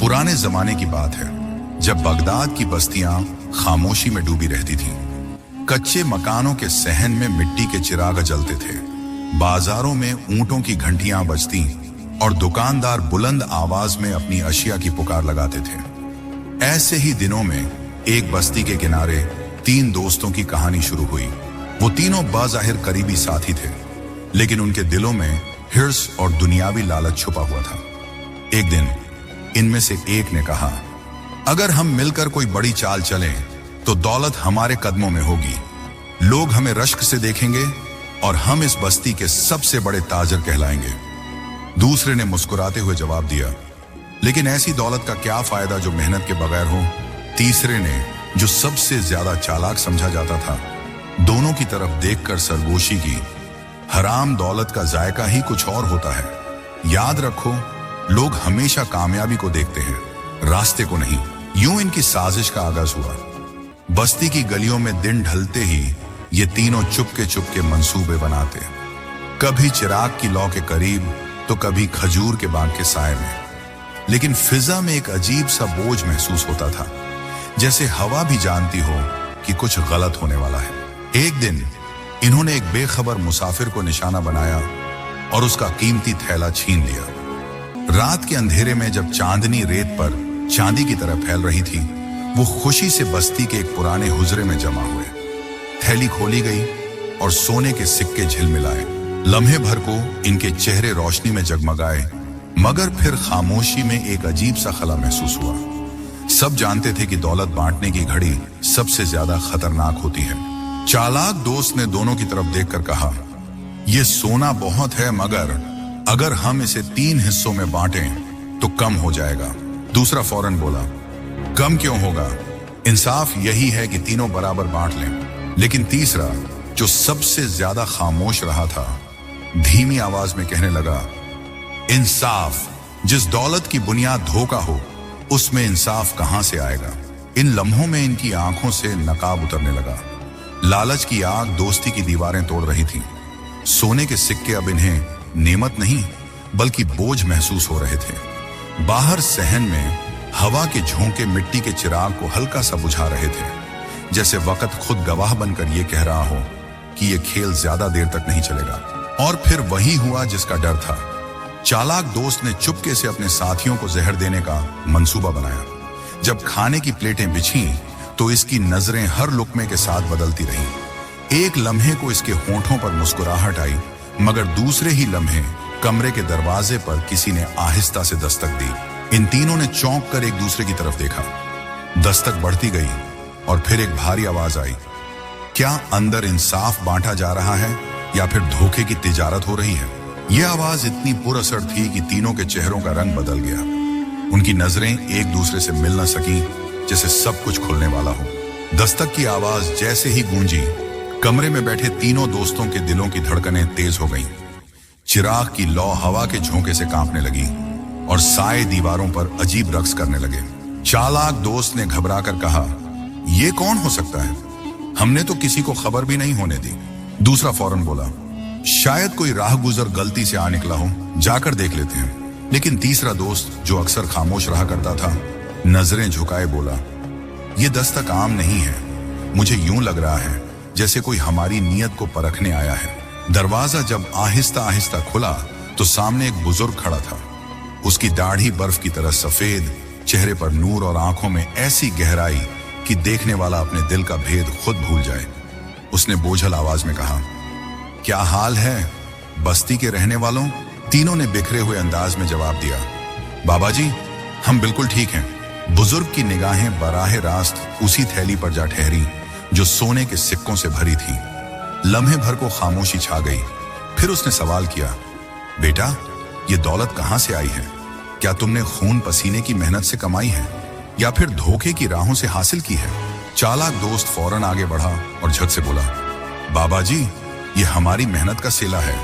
पुराने जमाने की बात है, जब बगदाद की बस्तियां खामोशी में डूबी रहती थीं। कच्चे मकानों के सहन में मिट्टी के चिराग जलते थे, बाजारों में ऊंटों की घंटियां बजती और दुकानदार बुलंद आवाज में अपनी अशिया की पुकार लगाते थे। ऐसे ही दिनों में एक बस्ती के किनारे 3 दोस्तों की कहानी शुरू हुई। वो तीनों बाज़ाहिर करीबी साथी थे, लेकिन उनके दिलों में हिर्स और दुनियावी लालच छुपा हुआ था। एक दिन इनमें से एक ने कहा, अगर हम मिलकर कोई बड़ी चाल चलें तो दौलत हमारे कदमों में होगी। लोग हमें रश्क से देखेंगे और हम इस बस्ती के सबसे बड़े ताजर कहलाएंगे। दूसरे ने मुस्कुराते हुए जवाब दिया, लेकिन ऐसी दौलत का क्या फायदा जो मेहनत के बगैर हो। तीसरे ने, जो सबसे ज्यादा चालाक समझा जाता था, दोनों की तरफ देखकर सरगोशी की, हराम दौलत का जायका ही कुछ और होता है। याद रखो, लोग हमेशा कामयाबी को देखते हैं, रास्ते को नहीं। यूं इनकी साजिश का आगाज हुआ। बस्ती की गलियों में दिन ढलते ही ये तीनों चुपके मंसूबे बनाते, कभी चिराग की लौ के करीब तो कभी खजूर के बाग के साए में। लेकिन फिजा में एक अजीब सा बोझ महसूस होता था, जैसे हवा भी जानती हो कि कुछ गलत होने वाला है। एक दिन इन्होंने एक बेखबर मुसाफिर को निशाना बनाया और उसका कीमती थैला छीन लिया। रात के अंधेरे में जब चांदनी रेत पर चांदी की तरह फैल रही थी, वो खुशी से बस्ती के एक पुराने हुजरे में जमा हुए। थैली खोली गई और सोने के सिक्के झिलमिलाए। लम्हे भर को इनके चेहरे रोशनी में जगमगाए, मगर फिर खामोशी में एक अजीब सा खला महसूस हुआ। सब जानते थे कि दौलत बांटने की घड़ी सबसे ज्यादा खतरनाक होती है। चालाक दोस्त ने दोनों की तरफ देखकर कहा, यह सोना बहुत है, मगर अगर हम इसे 3 हिस्सों में बांटें तो कम हो जाएगा। दूसरा फौरन बोला, कम क्यों होगा, इंसाफ यही है कि तीनों बराबर बांट लें। लेकिन तीसरा, जो सबसे ज्यादा खामोश रहा था, धीमी आवाज में कहने लगा, इंसाफ, जिस दौलत की बुनियाद धोखा हो, उसमें इंसाफ कहां से आएगा। इन लम्हों में इनकी आंखों से नकाब उतरने लगा। लालच की आग दोस्ती की दीवारें तोड़ रही थी। सोने के सिक्के अब इन्हें नेमत नहीं बल्कि बोझ महसूस हो रहे थे। बाहर सहन में हवा के झोंके मिट्टी के चिराग को हल्का सा बुझा रहे थे, जैसे वक्त खुद गवाह बनकर यह कह रहा हो कि यह खेल ज्यादा देर तक नहीं चलेगा। और फिर वही हुआ जिसका डर था। चालाक दोस्त ने चुपके से अपने साथियों को जहर देने का मंसूबा बनाया। जब खाने की प्लेटें बिछी तो इसकी नजरें हर लुकमे के साथ बदलती रहीं। एक लम्हे को इसके होंठों पर मुस्कुराहट आई, मगर दूसरे ही लम्हे कमरे के दरवाजे पर किसी ने आहिस्ता से दस्तक दी। इन तीनों ने चौंक कर एक दूसरे की तरफ देखा। दस्तक बढ़ती गई और फिर एक भारी आवाज आई, क्या अंदर इंसाफ बांटा जा रहा है या फिर धोखे की तिजारत हो रही है। यह आवाज इतनी पुरअसर थी कि तीनों के चेहरों का रंग बदल गया। उनकी नजरें एक दूसरे से मिल न सकी, जैसे सब कुछ खुलने वाला हो। दस्तक की आवाज जैसे ही गूंजी, कमरे में बैठे तीनों दोस्तों के दिलों की धड़कनें तेज हो गईं। चिराग की लौ हवा के झोंके से कांपने लगी और साए दीवारों पर अजीब रक्स करने लगे। चालाक दोस्त ने घबराकर कहा, यह कौन हो सकता है, हमने तो किसी को खबर भी नहीं होने दी। दूसरा फौरन बोला, शायद कोई राहगुजर गलती से आ निकला हो, जाकर देख लेते हैं। लेकिन तीसरा दोस्त, जो अक्सर खामोश रहा करता था, नजरें झुकाए बोला, यह दस्तक आम नहीं है, मुझे यूं लग रहा है जैसे कोई हमारी नीयत को परखने आया है। दरवाजा जब आहिस्ता आहिस्ता खुला तो सामने एक बुजुर्ग खड़ा था। उसकी दाढ़ी बर्फ की तरह सफेद, चेहरे पर नूर और आंखों में ऐसी गहराई कि देखने वाला अपने दिल का भेद खुद भूल जाए। उसने बोझल आवाज में कहा, क्या हाल है बस्ती के रहने वालों। तीनों ने बिखरे हुए अंदाज में जवाब दिया, बाबा जी, हम बिल्कुल ठीक हैं। बुजुर्ग की निगाहें बराह रास्त उसी थैली पर जा ठहरी जो सोने के सिक्कों से भरी थी। लम्हे भर को खामोशी छा गई। फिर उसने सवाल किया, बेटा, ये दौलत कहां से आई है। क्या तुमने खून पसीने की मेहनत से कमाई है या फिर धोखे की राहों से हासिल की है। चालाक दोस्त फौरन आगे बढ़ा और झट से बोला, बाबा जी, ये हमारी मेहनत का सिला है,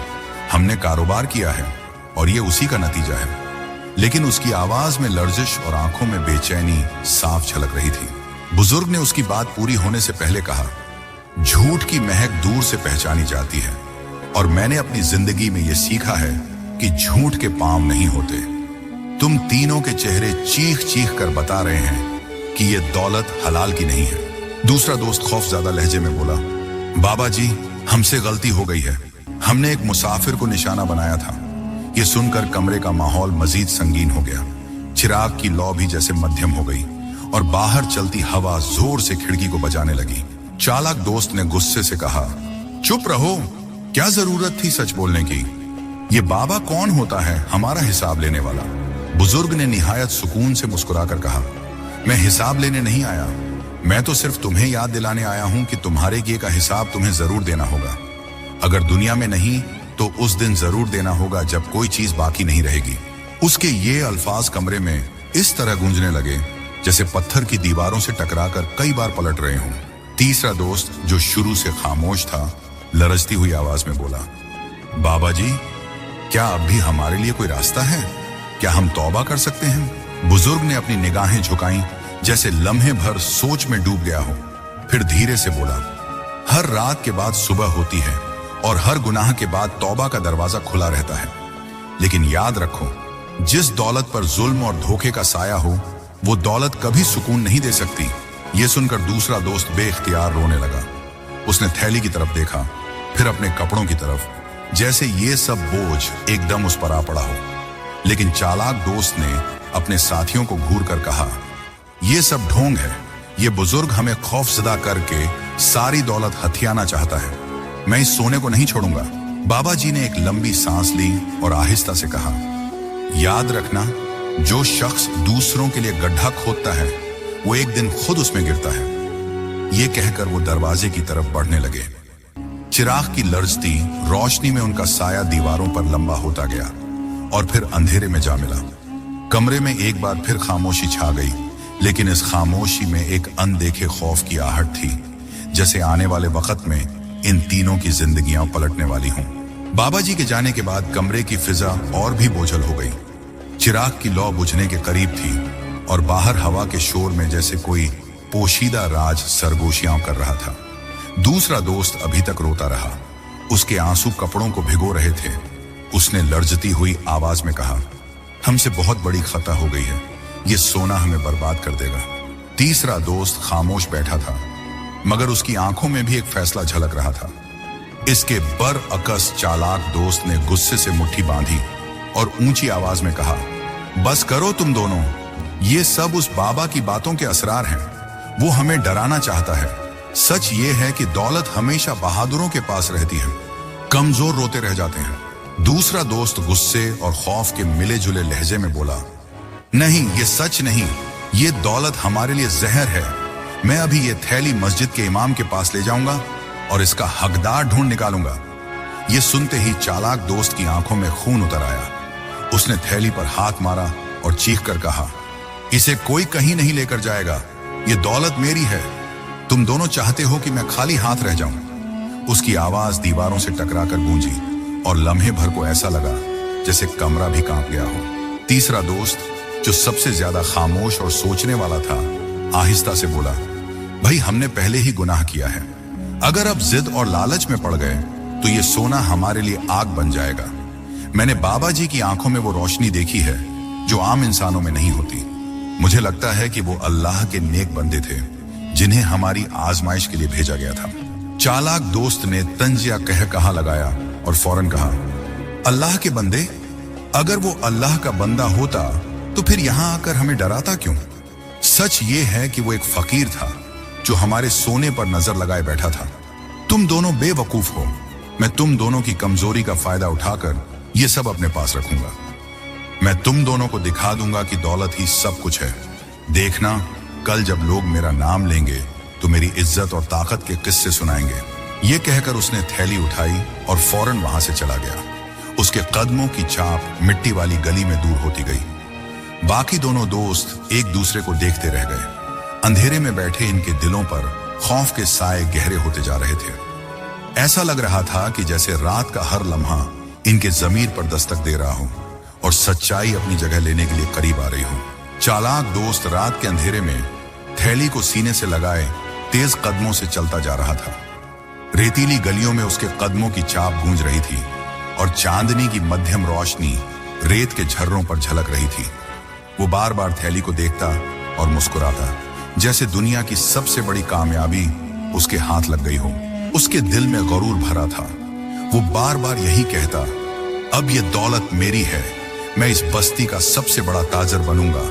हमने कारोबार किया है और ये उसी का नतीजा है। लेकिन उसकी आवाज में लर्जिश और आंखों में बेचैनी साफ झलक रही थी। बुजुर्ग ने उसकी बात पूरी होने से पहले कहा, झूठ की महक दूर से पहचानी जाती है और मैंने अपनी जिंदगी में यह सीखा है कि झूठ के पांव नहीं होते, तुम तीनों के चेहरे चीख चीख कर बता रहे हैं कि ये दौलत हलाल की नहीं है। दूसरा दोस्त खौफज़दा लहजे में बोला, बाबा जी, हमसे गलती हो गई है। हमने एक मुसाफिर को निशाना बनाया था। ये सुनकर कमरे का माहौल मजीद संगीन हो गया। चिराग की लौ भी जैसे मध्यम हो गई और बाहर चलती हवा जोर से खिड़की को बजाने लगी। चालाक दोस्त ने गुस्से से कहा, चुप रहो, क्या जरूरत थी सच बोलने की? ये बाबा कौन होता है हमारा हिसाब लेने वाला? बुजुर्ग ने निहायत सुकून से मुस्कुराकर कहा, मैं हिसाब लेने नहीं आया, मैं तो सिर्फ तुम्हें याद दिलाने आया हूं कि तुम्हारे किए का हिसाब तुम्हें जरूर देना होगा। अगर दुनिया में नहीं तो उस दिन जरूर देना होगा जब कोई चीज बाकी नहीं रहेगी। उसके ये अल्फाज कमरे में इस तरह गूंजने लगे जैसे पत्थर की दीवारों से टकराकर कई बार पलट रहे हों। तीसरा दोस्त, जो शुरू से खामोश था, लरजती हुई आवाज में बोला, बाबा जी, क्या अब भी हमारे लिए कोई रास्ता है? क्या हम तौबा कर सकते हैं? बुजुर्ग ने अपनी निगाहें झुकाईं जैसे लम्हे भर सोच में डूब गया हो। फिर धीरे से बोला, हर रात के बाद सुबह होती है और हर गुनाह के बाद तौबा का दरवाजा खुला रहता है। लेकिन याद रखो, जिस दौलत पर जुल्म और धोखे का साया हो, वो दौलत कभी सुकून नहीं दे सकती। ये सुनकर दूसरा दोस्त बेइख्तियार रोने लगा। उसने थैली की तरफ देखा, फिर अपने कपड़ों की तरफ, जैसे ये सब बोझ एकदम उस पर आ पड़ा हो। लेकिन चालाक दोस्त ने अपने साथियों को घूर कर कहा, ये सब ढोंग है। ये बुजुर्ग हमें खौफजदा करके सारी दौलत हथियाना चाहता है। मैं इस सोने को नहीं छोड़ूंगा। बाबा जी ने एक लंबी सांस ली और आहिस्ता से कहा, याद रखना, जो शख्स दूसरों के लिए गड्ढा खोदता है वो एक दिन खुद उसमें गिरता है। ये कहकर वो दरवाजे की तरफ बढ़ने लगे। चिराग की लर्जती रोशनी में उनका साया दीवारों पर लंबा होता गया और फिर अंधेरे में जा मिला। कमरे में एक बार फिर खामोशी छा गई, लेकिन इस खामोशी में एक अनदेखे खौफ की आहट थी, जैसे आने वाले वक्त में इन तीनों की जिंदगियां पलटने वाली हों। बाबा जी के जाने के बाद कमरे की फिजा और भी बोझल हो गई। चिराग की लौ बुझने के करीब थी और बाहर हवा के शोर में जैसे कोई पोशीदा राज सरगोशियां कर रहा था। दूसरा दोस्त अभी तक रोता रहा। उसके आंसू कपड़ों को भिगो रहे थे। उसने लर्जती हुई आवाज में कहा, हमसे बहुत बड़ी खता हो गई है। ये सोना हमें बर्बाद कर देगा। तीसरा दोस्त खामोश बैठा था, मगर उसकी आंखों में भी एक फैसला झलक रहा था। इसके बरअकस चालाक दोस्त ने गुस्से से मुट्ठी बांधी और ऊंची आवाज में कहा, बस करो तुम दोनों, ये सब उस बाबा की बातों के असरार हैं। वो हमें डराना चाहता है। सच ये है कि दौलत हमेशा बहादुरों के पास रहती है, कमजोर रोते रह जाते हैं। दूसरा दोस्त गुस्से और खौफ के मिले जुले लहजे में बोला, नहीं, ये सच नहीं, ये दौलत हमारे लिए जहर है। मैं अभी ये थैली मस्जिद के इमाम के पास ले जाऊंगा और इसका हकदार ढूंढ निकालूंगा। ये सुनते ही चालाक दोस्त की आंखों में खून उतर आया। उसने थैली पर हाथ मारा और चीख कर कहा, इसे कोई कहीं नहीं लेकर जाएगा, ये दौलत मेरी है। तुम दोनों चाहते हो कि मैं खाली हाथ रह जाऊं। उसकी आवाज दीवारों से टकराकर गूंजी और लम्हे भर को ऐसा लगा जैसे कमरा भी कांप गया हो। तीसरा दोस्त, जो सबसे ज्यादा खामोश और सोचने वाला था, आहिस्ता से बोला, भाई, हमने पहले ही गुनाह किया है। अगर अब जिद और लालच में पड़ गए तो ये सोना हमारे लिए आग बन जाएगा। मैंने बाबा जी की आंखों में वो रोशनी देखी है जो आम इंसानों में नहीं होती। मुझे लगता है कि वो अल्लाह के नेक बंदे थे जिन्हें हमारी आजमाइश के लिए भेजा गया था। चालाक दोस्त ने तंजिया कह कहा लगाया और फौरन कहा, अल्लाह के बंदे? अगर वो अल्लाह का बंदा होता तो फिर यहां आकर हमें डराता क्यों? सच ये है कि वो एक फकीर था जो हमारे सोने पर नजर लगाए बैठा था। तुम दोनों बेवकूफ हो। मैं तुम दोनों की कमजोरी का फायदा उठाकर ये सब अपने पास रखूंगा। मैं तुम दोनों को दिखा दूंगा कि दौलत ही सब कुछ है। देखना, कल जब लोग मेरा नाम लेंगे तो मेरी इज्जत और ताकत के किस्से सुनाएंगे। ये कहकर उसने थैली उठाई और फौरन वहां से चला गया। उसके कदमों की छाप मिट्टी वाली गली में दूर होती गई। बाकी दोनों दोस्त एक दूसरे को देखते रह गए। अंधेरे में बैठे इनके दिलों पर खौफ के साए गहरे होते जा रहे थे। ऐसा लग रहा था कि जैसे रात का हर लम्हा इनके जमीर पर दस्तक दे रहा हो और सच्चाई अपनी जगह लेने के लिए करीब आ रही हो। चालाक दोस्त रात के अंधेरे में थैली को सीने से लगाए तेज कदमों से चलता जा रहा था। रेतीली गलियों में उसके कदमों की छाप गूंज रही थी और चांदनी की मध्यम रोशनी रेत के झर्रों पर झलक रही थी। वो बार बार थैली को देखता और मुस्कुराता, जैसे दुनिया की सबसे बड़ी कामयाबी उसके हाथ लग गई हो। उसके दिल में गरूर भरा था। वो बार बार यही कहता, अब ये दौलत मेरी है, मैं इस बस्ती का सबसे बड़ा ताजर बनूंगा,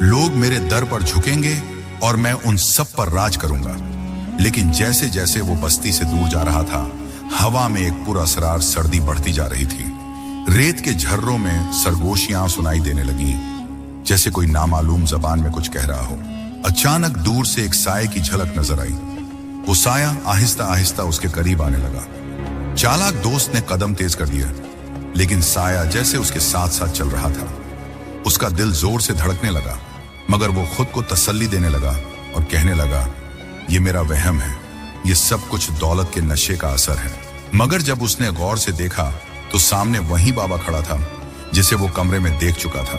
लोग मेरे दर पर झुकेंगे और मैं उन सब पर राज करूंगा। लेकिन जैसे जैसे वो बस्ती से दूर जा रहा था, हवा में एक पुरअसरार सर्दी बढ़ती जा रही थी। रेत के झर्रों में सरगोशियां सुनाई देने लगी, जैसे कोई नामालूम जबान में कुछ कह रहा हो। अचानक दूर से एक साये की झलक नजर आई। वो साया आहिस्ता आहिस्ता उसके करीब आने लगा। चालाक दोस्त ने कदम तेज कर दिया, लेकिन साया जैसे उसके साथ साथ चल रहा था। उसका दिल जोर से धड़कने लगा, मगर वो खुद को तसल्ली देने लगा और कहने लगा, ये मेरा वहम है, ये सब कुछ दौलत के नशे का असर है। मगर जब उसने गौर से देखा तो सामने वही बाबा खड़ा था जिसे वो कमरे में देख चुका था।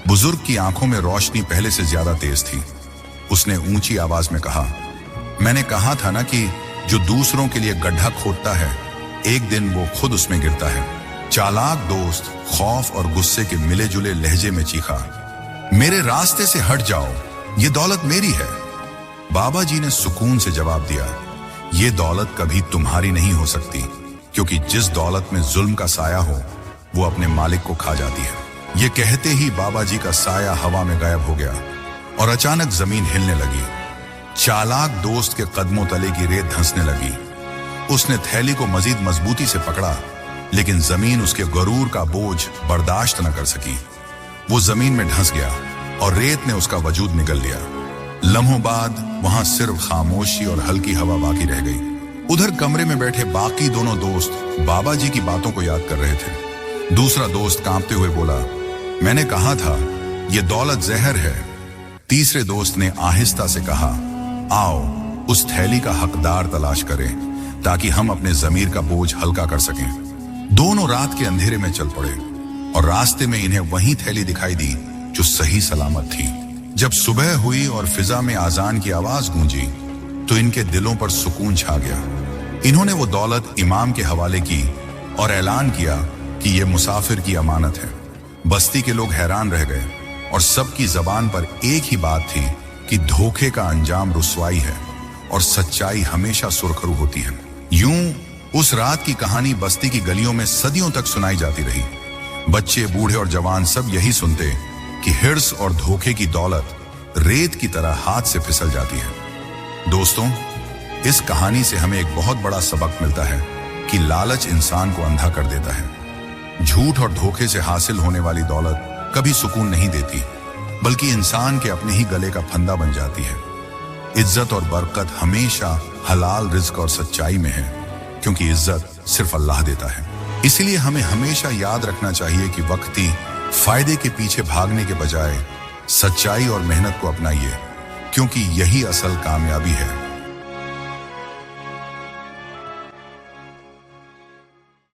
बुजुर्ग की आंखों में रोशनी पहले से ज्यादा तेज थी। उसने ऊंची आवाज में कहा, मैंने कहा था ना कि जो दूसरों के लिए गड्ढा खोदता है, एक दिन वो खुद उसमें गिरता है। चालाक दोस्त खौफ और गुस्से के मिले जुले लहजे में चीखा, मेरे रास्ते से हट जाओ, ये दौलत मेरी है। बाबा जी ने सुकून से जवाब दिया, ये दौलत कभी तुम्हारी नहीं हो सकती, क्योंकि जिस दौलत में जुल्म का साया हो वो अपने मालिक को खा जाती है। ये कहते ही बाबा जी का साया हवा में गायब हो गया और अचानक जमीन हिलने लगी। चालाक दोस्त के कदमों तले की रेत धंसने लगी। उसने थैली को मजीद मजबूती से पकड़ा, लेकिन जमीन उसके गरूर का बोझ बर्दाश्त न कर सकी। वो जमीन में धंस गया और रेत ने उसका वजूद निगल लिया। लम्हों बाद वहां सिर्फ खामोशी और हल्की हवा बाकी रह गई। उधर कमरे में बैठे बाकी दोनों दोस्त बाबा जी की बातों को याद कर रहे थे। दूसरा दोस्त कांपते हुए बोला, मैंने कहा था ये दौलत जहर है। तीसरे दोस्त ने आहिस्ता से कहा, आओ उस थैली का हकदार तलाश करें ताकि हम अपने जमीर का बोझ हल्का कर सकें। दोनों रात के अंधेरे में चल पड़े और रास्ते में इन्हें वही थैली दिखाई दी जो सही सलामत थी। जब सुबह हुई और फिजा में आजान की आवाज गूंजी तो इनके दिलों पर सुकून छा गया। इन्होंने वो दौलत इमाम के हवाले की और ऐलान किया कि ये मुसाफिर की अमानत है। बस्ती के लोग हैरान रह गए और सबकी जबान पर एक ही बात थी कि धोखे का अंजाम रुसवाई है और सच्चाई हमेशा सुरखरू होती है। यूं उस रात की कहानी बस्ती की गलियों में सदियों तक सुनाई जाती रही। बच्चे, बूढ़े और जवान सब यही सुनते कि हिर्स और धोखे की दौलत रेत की तरह हाथ से फिसल जाती है। दोस्तों, इस कहानी से हमें एक बहुत बड़ा सबक मिलता है कि लालच इंसान को अंधा कर देता है। झूठ और धोखे से हासिल होने वाली दौलत कभी सुकून नहीं देती, बल्कि इंसान के अपने ही गले का फंदा बन जाती है। इज्जत और बरकत हमेशा हलाल रिज्क और सच्चाई में है, क्योंकि इज्जत सिर्फ अल्लाह देता है। इसलिए हमें हमेशा याद रखना चाहिए कि वक्ती फायदे के पीछे भागने के बजाय सच्चाई और मेहनत को अपनाइए, क्योंकि यही असल कामयाबी है।